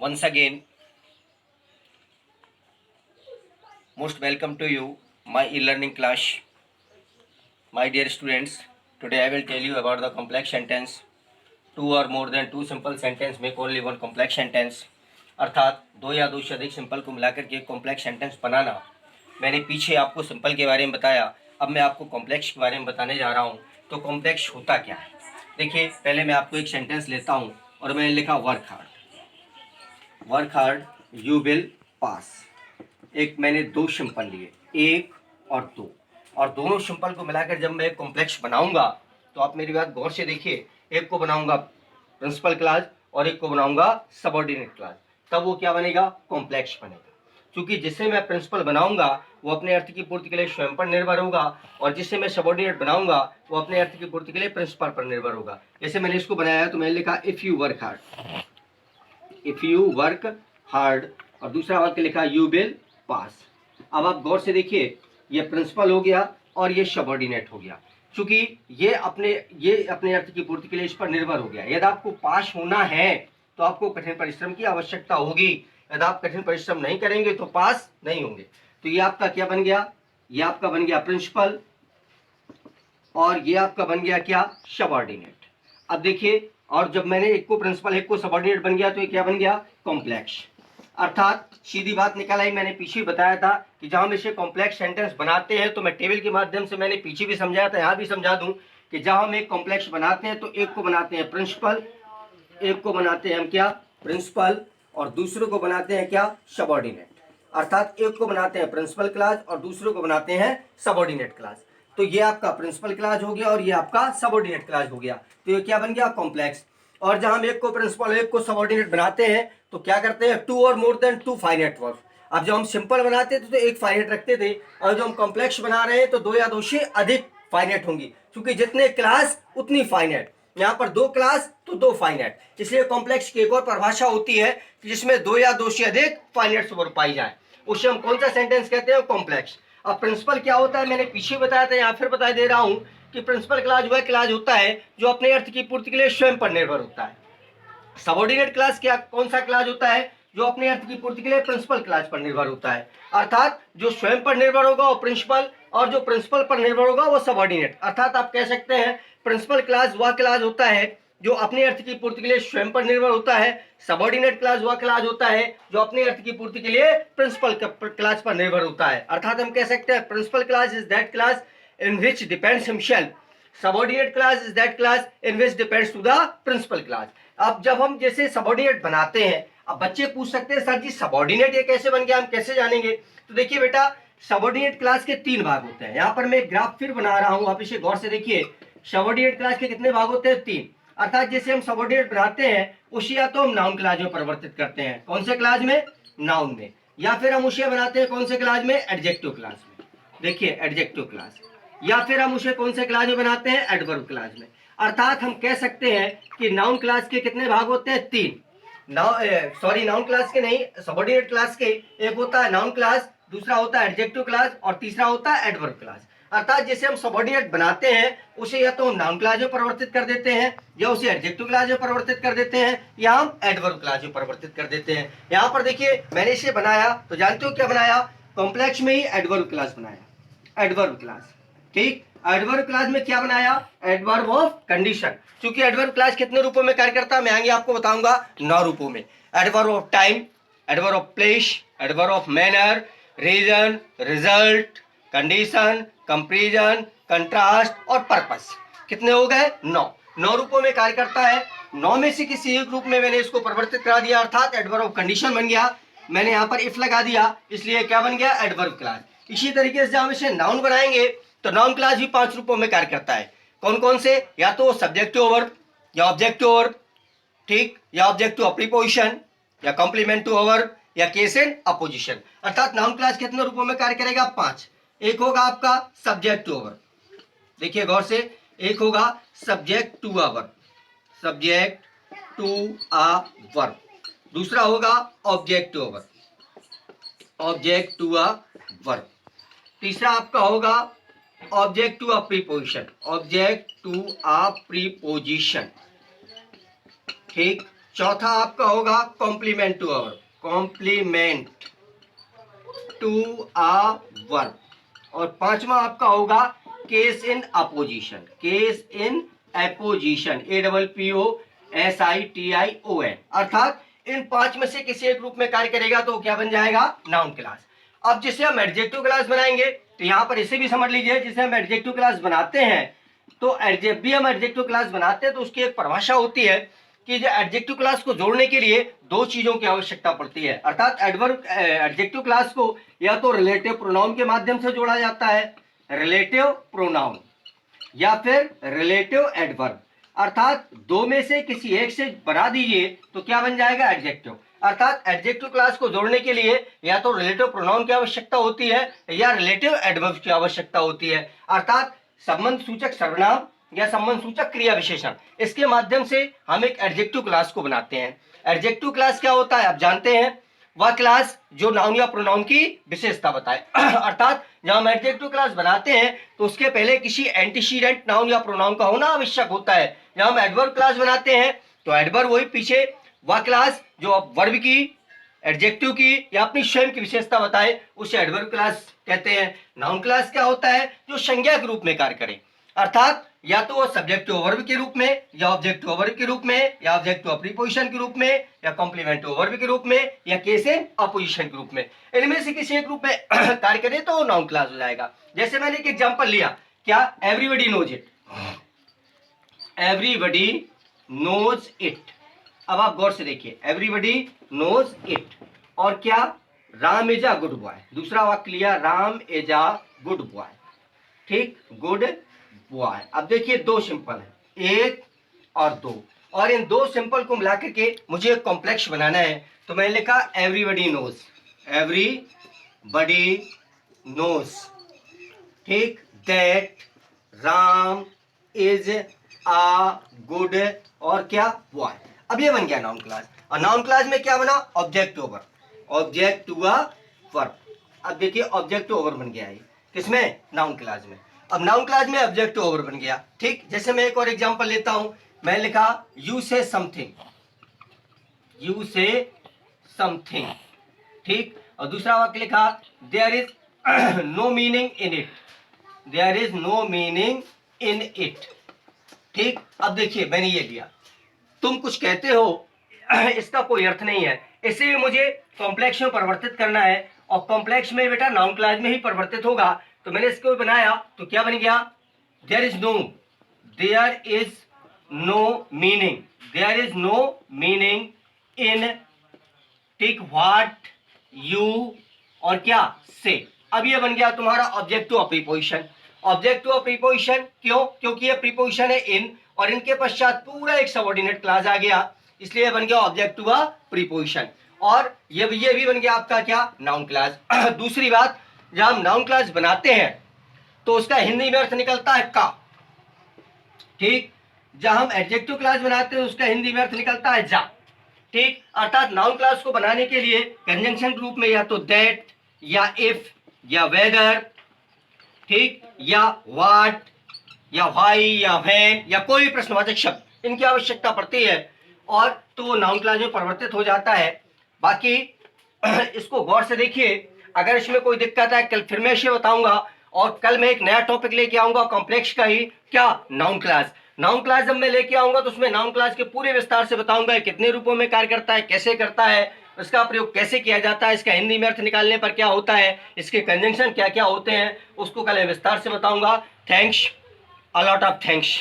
Once again, most welcome to you, my e-learning class. My dear students, today I will tell you about the complex sentence. Two or more than two simple sentence make only one complex sentence. अर्थात दो या दो से अधिक simple को मिलाकर के एक कॉम्प्लेक्स सेंटेंस बनाना। मैंने पीछे आपको सिंपल के बारे में बताया, अब मैं आपको कॉम्प्लेक्स के बारे में बताने जा रहा हूँ। तो कॉम्प्लेक्स होता क्या है? देखिए, पहले मैं आपको एक सेंटेंस लेता हूँ और मैंने लिखा work hard you will pass. एक मैंने दो सिंपल लिए, एक और दो, और दोनों सिंपल को मिलाकर जब मैं कॉम्प्लेक्स बनाऊंगा तो आप मेरी बात गौर से देखिए, एक को बनाऊंगा प्रिंसिपल क्लास और एक को बनाऊंगा सबऑर्डिनेट क्लास, तब वो क्या बनेगा? कॉम्प्लेक्स बनेगा। क्योंकि जिससे मैं प्रिंसिपल बनाऊंगा वो अपने अर्थ की पूर्ति के लिए स्वयं पर निर्भर होगा, और जिससे मैं सबऑर्डिनेट बनाऊंगा वो अपने अर्थ की पूर्ति के लिए प्रिंसिपल पर निर्भर होगा। जैसे मैंने इसको बनाया तो मैंने लिखा इफ यू वर्क हार्ड, और दूसरा वाक्य लिखा यू विल पास। अब आप गौर से देखिए, ये प्रिंसिपल हो गया और ये सबऑर्डिनेट हो गया, क्योंकि ये अपने अर्थ की पूर्ति के लिए इस पर निर्भर हो गया। यदि आपको पास होना है तो आपको कठिन परिश्रम की आवश्यकता होगी, यदि आप कठिन परिश्रम नहीं करेंगे तो पास नहीं होंगे। तो ये आपका क्या बन गया? ये आपका बन गया प्रिंसिपल, और ये आपका बन गया क्या? सबऑर्डिनेट। अब देखिए, और जब मैंने एक को प्रिंसिपल एक को सबऑर्डिनेट बन गया तो ये क्या बन गया? कॉम्प्लेक्स। अर्थात सीधी बात निकल आई, मैंने पीछे बताया था कि जहां हम इसे कॉम्प्लेक्स सेंटेंस बनाते हैं तो मैं टेबल के माध्यम से मैंने पीछे भी समझाया था, यहाँ भी समझा दूं कि जहां हम एक कॉम्प्लेक्स बनाते हैं तो एक को बनाते हैं प्रिंसिपल, एक को बनाते हैं हम क्या? प्रिंसिपल, और दूसरे को बनाते हैं क्या? सबऑर्डिनेट। अर्थात एक को बनाते हैं प्रिंसिपल क्लास और दूसरे को बनाते हैं सबऑर्डिनेट क्लास। तो ये आपका प्रिंसिपल क्लास हो गया और ये आपका सबऑर्डिनेट क्लास हो गया। तो ये क्या बन गया? कॉम्प्लेक्स। और जहां हम एक को प्रिंसिपल एक को सबऑर्डिनेट बनाते हैं तो क्या करते हैं? टू और more than two finite verb. अब जब हम सिंपल बनाते थे तो एक फाइनाइट रखते थे, और जब हम कॉम्प्लेक्स बना रहे हैं तो दो या दो से अधिक फाइनाइट होंगी, क्योंकि जितने क्लास उतनी फाइनाइट। यहाँ पर दो क्लास तो दो फाइनाइट, इसलिए कॉम्प्लेक्स की एक और परिभाषा होती है कि जिसमें दो या दो से अधिक फाइनाइट वर्ब पाई जाए, उसे हम कौन सा सेंटेंस कहते हैं? कॉम्प्लेक्स। अब प्रिंसिपल क्या होता है मैंने पीछे बताया था, यहाँ फिर बता दे रहा हूं कि प्रिंसिपल क्लास वह क्लास होता है जो अपने अर्थ की पूर्ति के लिए स्वयं पर निर्भर होता है। सबऑर्डिनेट क्लास क्या कौन सा क्लास होता है? जो अपने अर्थ की पूर्ति के लिए प्रिंसिपल क्लास पर निर्भर होता है। अर्थात जो स्वयं पर निर्भर होगा वो प्रिंसिपल, और जो प्रिंसिपल पर निर्भर होगा वो सबऑर्डिनेट। अर्थात आप कह सकते हैं प्रिंसिपल क्लास वह क्लास होता है जो अपने अर्थ की पूर्ति के लिए स्वयं पर निर्भर होता है, सबऑर्डिनेट क्लास वह क्लास होता है जो अपने अर्थ की पूर्ति के लिए प्रिंसिपल क्लास पर निर्भर होता है। अर्थात हम कह सकते हैं principal clause is that clause in which depends himself, subordinate clause is that clause in which depends to the principal clause. अब जब हम जैसे सबऑर्डिनेट बनाते हैं, अब बच्चे पूछ सकते हैं सर जी सबऑर्डिनेट ये कैसे बन गया, हम कैसे जानेंगे? तो देखिए बेटा, सबऑर्डिनेट क्लास के तीन भाग होते हैं। यहाँ पर मैं एक ग्राफ फिर बना रहा हूँ, आप इसे गौर से देखिए। सबऑर्डिनेट क्लास के कितने भाग होते हैं? तीन। अर्थात जैसे हम सबऑर्डिनेट बनाते हैं उसे या तो हम नाउन क्लास में परिवर्तित करते हैं, कौन से क्लास में? नाउन में। या फिर हम उसे बनाते हैं कौन से क्लास में? एडजेक्टिव क्लास में। देखिए एडजेक्टिव क्लास। या फिर हम उसे कौन से क्लास में बनाते हैं? एडवर्ब क्लास में। अर्थात हम कह सकते हैं कि नाउन क्लास के कितने भाग होते हैं? तीन। नाउन क्लास के नहीं, सबऑर्डिनेट क्लास के एक होता है नाउन क्लास, दूसरा होता है एडजेक्टिव क्लास, और तीसरा होता है एडवर्ब क्लास। अर्थात जैसे हम सबऑर्डिनेट बनाते हैं उसे या तो हम नाउन क्लास में परिवर्तित कर देते हैं, या उसे एडजेक्टिव क्लास में परिवर्तित कर देते हैं, या हम एडवर्ब क्लास में परिवर्तित कर देते हैं। यहाँ पर देखिए मैंने इसे बनाया तो जानते हो क्या बनाया? कॉम्प्लेक्स में ही एडवर्ब क्लास बनाया, एडवर्ब क्लास। ठीक, एडवर्ब क्लास में क्या बनाया? Adverb of condition. क्योंकि एडवर्ब क्लास कितने रूपों में कार्य करता है मैं आगे आपको बताऊंगा, 9 रूपों में। Adverb of time, adverb of place, adverb of manner, reason, result, condition, comparison, contrast और पर्पस। कितने हो गए? 9 रूपों में कार्य करता है। 9 में से किसी एक रूप में मैंने इसको परिवर्तित करा दिया, अर्थात एडवर्ब ऑफ कंडीशन बन गया। मैंने यहाँ पर इफ लगा दिया, इसलिए क्या बन गया? Adverb class. इसी तरीके से जब हम इसे नाउन बनाएंगे तो नाउन क्लास भी 5 रूपों में कार्य करता है। कौन कौन से? या तो सब्जेक्टिव वर्ब, या ऑब्जेक्टिव वर्ब, ठीक, या ऑब्जेक्टिव प्रीपोजिशन, या कॉम्प्लीमेंट वर्ब, या केस एंड अपोजिशन। अर्थात नाउन क्लास कितने रूपों में कार्य करेगा? 5। एक होगा आपका सब्जेक्ट टू वर्ब, देखिए गौर से, एक होगा subject to a verb, subject to a verb. दूसरा होगा object to verb, object to a verb. तीसरा आपका होगा object to a preposition, object to a preposition. ठीक, चौथा आपका होगा complement to a verb, complement to a verb. और पांचवा आपका होगा case in apposition, case in apposition, APPOSITION, अर्थात इन पांच में से किसी एक रूप में कार्य करेगा तो क्या बन जाएगा, नाउन क्लास। अब जिसे हम एडजेक्टिव क्लास बनाएंगे तो यहां पर इसे भी समझ लीजिए, जिसे हम एडजेक्टिव क्लास बनाते हैं तो जब भी हम एडजेक्टिव क्लास बनाते हैं तो उसकी एक परिभाषा होती है कि जो एडजेक्टिव क्लास को जोड़ने के लिए दो चीजों की आवश्यकता पड़ती है, अर्थात एडवर्ब एडजेक्टिव क्लास को या तो रिलेटिव प्रोनाउन के माध्यम से जोड़ा जाता है, रिलेटिव प्रोनाउन, या फिर रिलेटिव एडवर्ब, अर्थात दो में से किसी एक से बना दीजिए तो क्या बन जाएगा, एडजेक्टिव। अर्थात एडजेक्टिव क्लास को जोड़ने के लिए या तो रिलेटिव प्रोनाउन की आवश्यकता होती है या रिलेटिव एडवर्ब की आवश्यकता होती है, अर्थात संबंध सूचक सर्वनाम या संबंध सूचक क्रिया विशेषण, इसके माध्यम से हम एक एडजेक्टिव क्लास को बनाते हैं। एडजेक्टिव क्लास क्या होता है आप जानते हैं, वह क्लास जो नाउन या प्रोनाउन की विशेषता बताए। अर्थात जब हम एडजेक्टिव क्लास बनाते हैं तो उसके पहले किसी एंटीसीडेंट नाउन या प्रोनाउन का होना आवश्यक होता है। जब हम एडवर्ब क्लास बनाते हैं तो एडवर्ब वही पीछे वह क्लास जो वर्ब की, एडजेक्टिव की या अपनी स्वयं की विशेषता बताए, उसे एडवर्ब क्लास कहते हैं। नाउन क्लास क्या होता है, जो संज्ञा के रूप में कार्य करे, अर्थात या तो वो सब्जेक्टिव वर्ब के रूप में या ऑब्जेक्टिव वर्ब के रूप में या ऑब्जेक्टिव प्रीपोजिशन के रूप में या कॉम्प्लीमेंटिव वर्ब के रूप में या केस इन अपोजिशन के रूप में, इनमें से किसी एक रूप में कार्य करे तो नाउन क्लास हो जाएगा। जैसे मैंने एक एग्जांपल लिया, क्या, everybody knows it, everybody knows it. अब आप गौर से देखिए, एवरीबडी नोज इट, और क्या, Ram is a good boy, दूसरा वाक्य लिया, Ram is a good boy, ठीक, गुड बॉय। अब देखिए दो सिंपल है, एक और दो, और इन दो सिंपल को मिलाकर के मुझे एक कॉम्प्लेक्स बनाना है, तो मैंने लिखा एवरीबडी नोज, एवरीबडी नोज, ठीक, that Ram is a good और क्या, बॉय। अब ये बन गया नाउन क्लास। और नाउन क्लास में क्या बना, object to verb, object to a verb. अब देखिए ऑब्जेक्ट टू वर्ब बन गया है किसमें, नाउन क्लास में। अब नाउन क्लास में ऑब्जेक्ट टू वर्ब बन गया, ठीक। जैसे मैं एक और एग्जांपल लेता हूं, मैं लिखा यू से समथिंग, यू से समथिंग, ठीक, और दूसरा वाक्य लिखा there is no meaning in it, there is no meaning in it, ठीक। अब देखिए मैंने ये लिया, तुम कुछ कहते हो इसका कोई अर्थ नहीं है, इसे भी मुझे कॉम्प्लेक्स में परिवर्तित करना है, और कॉम्प्लेक्स में बेटा नाउन क्लास में ही परिवर्तित होगा, तो मैंने इसको बनाया तो क्या बन गया, there is no, there is no meaning, there is no meaning in, ठीक, व्हाट यू और क्या से। अब ये बन गया तुम्हारा object to preposition. Object to preposition क्यों, क्योंकि ये प्रीपोजिशन है इन, और इनके पश्चात पूरा एक सबऑर्डिनेट क्लॉज आ गया, इसलिए बन गया ऑब्जेक्ट टू प्रीपोजिशन। और ये भी बन गया आपका क्या, नाउन क्लास। दूसरी बात, जब हम नाउन क्लास बनाते हैं तो उसका हिंदी में अर्थ निकलता है का, ठीक। जब हम एडजेक्टिव क्लास बनाते हैं उसका हिंदी में अर्थ निकलता है जा, ठीक। अर्थात नाउन क्लास को बनाने के लिए कंजंक्शन के रूप में या तो दैट या इफ या वेदर, ठीक, या व्हाट या व्हाई या व्हेन या कोई प्रश्नवाचक शब्द, इनकी आवश्यकता पड़ती है, और तो नाउन क्लास में परिवर्तित हो जाता है। बाकी इसको गौर से देखिए, अगर इसमें कोई दिक्कत है कल फिर मैं इसे बताऊंगा, और कल मैं एक नया टॉपिक लेके आऊंगा कॉम्प्लेक्स का ही, क्या, नाउन क्लास। नाउन क्लास जब मैं लेके आऊंगा तो उसमें नाउन क्लास के पूरे विस्तार से बताऊंगा कितने रूपों में कार्य करता है, कैसे करता है, इसका प्रयोग कैसे किया जाता है, इसका हिंदी में अर्थ निकालने पर क्या होता है, इसके कंजंक्शन क्या क्या होते हैं, उसको कल मैं विस्तार से बताऊंगा। Thanks, a lot of thanks.